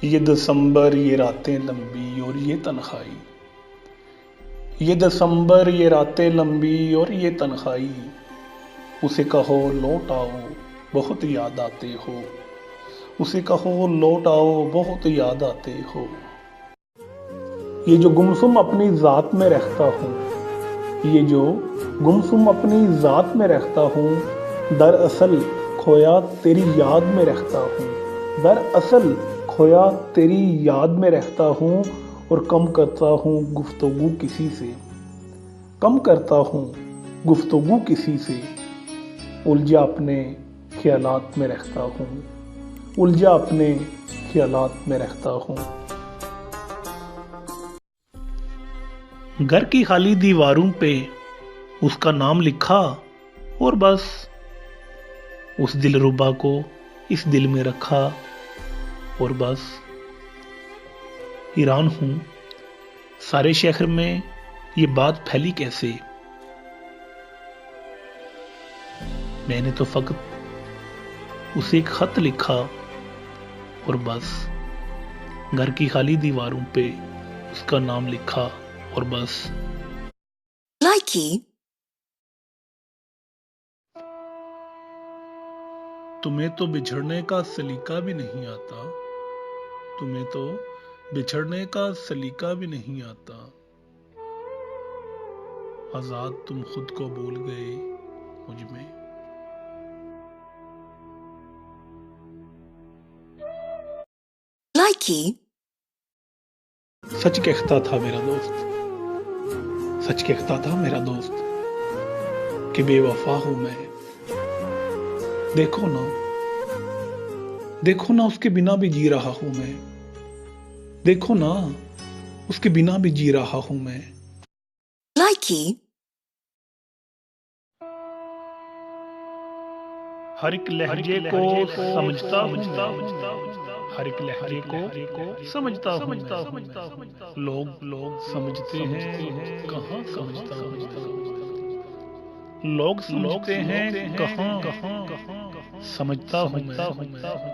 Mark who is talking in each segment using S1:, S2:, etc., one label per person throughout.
S1: ये दिसंबर ये रातें लंबी और ये तन्हाई। ये दिसंबर ये रातें लंबी और ये तन्हाई। उसे कहो लौट आओ बहुत याद आते हो। उसे कहो लौट आओ बहुत याद आते हो। ये जो गुमसुम अपनी ज़ात में रहता हूँ। ये जो गुमसुम अपनी ज़ात में रहता हूँ। दरअसल खोया तेरी याद में रहता हूँ। दरअसल खोया तेरी याद में रहता हूँ। और कम करता हूँ गुफ्तगू किसी से। कम करता हूँ गुफ्तगू किसी से। उलझा अपने ख्यालात में रहता हूँ। उलझा अपने ख्यालात में रहता हूँ। घर की खाली दीवारों पे उसका नाम लिखा और बस उस दिलरुबा को इस दिल में रखा और बस। हैरान हूं सारे शहर में ये बात फैली कैसे। मैंने तो फकत उसे एक खत लिखा और बस घर की खाली दीवारों पे उसका नाम लिखा और बस।
S2: Likey,
S1: तुम्हें तो बिछड़ने का सलीका भी नहीं आता। तुम्हें तो बिछड़ने का सलीका भी नहीं आता। आजाद तुम खुद को भूल गए मुझ में।
S2: Likey,
S1: सच कहता था मेरा दोस्त। सच कहता था मेरा दोस्त कि बेवफा हूं मैं। देखो ना, देखो ना उसके बिना भी जी रहा हूं मैं। देखो ना उसके बिना भी जी रहा हूं मैं।
S2: Likey,
S1: हर एक लहजे को समझता हूं मैं। हर एक लहजे को समझता हूं मैं। लोग समझते हैं कहाँ समझता हूं। लोग समझते हैं कहाँ समझता हूं मैं।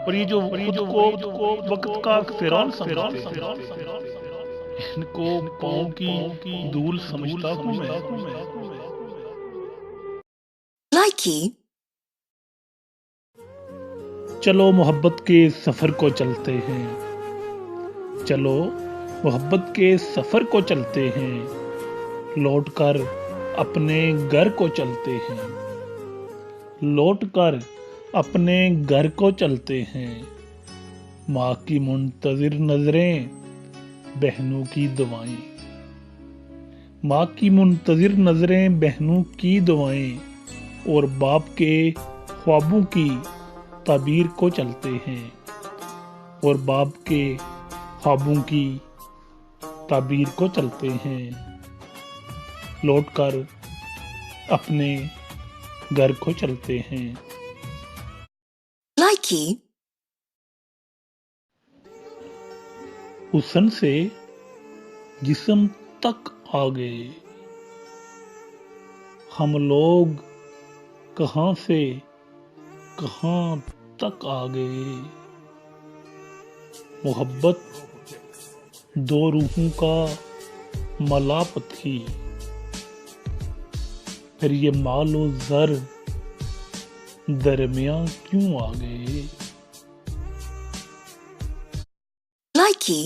S1: और ये जो खुद को वक्त का फिरौन समझते हैं, इनको पाँव की धूल समझता हूं मैं।
S2: Likey,
S1: चलो मोहब्बत के सफर को चलते हैं। चलो मोहब्बत के सफर को चलते हैं। लौटकर अपने घर को चलते हैं। लौटकर अपने घर को चलते हैं। माँ की मुंतजिर नजरें बहनों की दुआएं। माँ की मुंतजिर नजरें बहनों की दुआएं। और बाप के ख्वाबों की ताबीर को चलते हैं। और बाप के ख्वाबों की ताबीर को चलते हैं। लौटकर अपने घर को चलते हैं।
S2: Likey,
S1: हुस्न से जिस्म तक आ गए। हम लोग कहाँ से कहाँ तक आ गए। मोहब्बत दो रूहों का मलाप थी। फिर ये मालो जर दरमियां क्यों आ गए।
S2: Likey,